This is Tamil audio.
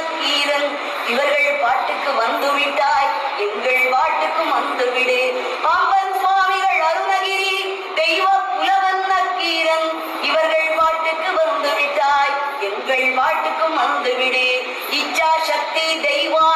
நக்கீரன் இவர்கள் பாட்டுக்கு வந்து விட்டாய், எங்கள் பாட்டுக்கும் வந்து விடு. பாம்பன் சுவாமிகள் அருணகிரி தெய்வ புலவன் நக்கீரன் இவர்கள் பாட்டுக்கு வந்து விட்டாய், எங்கள் பாட்டுக்கும் வந்து விடு. இச்சா சக்தி தெய்வா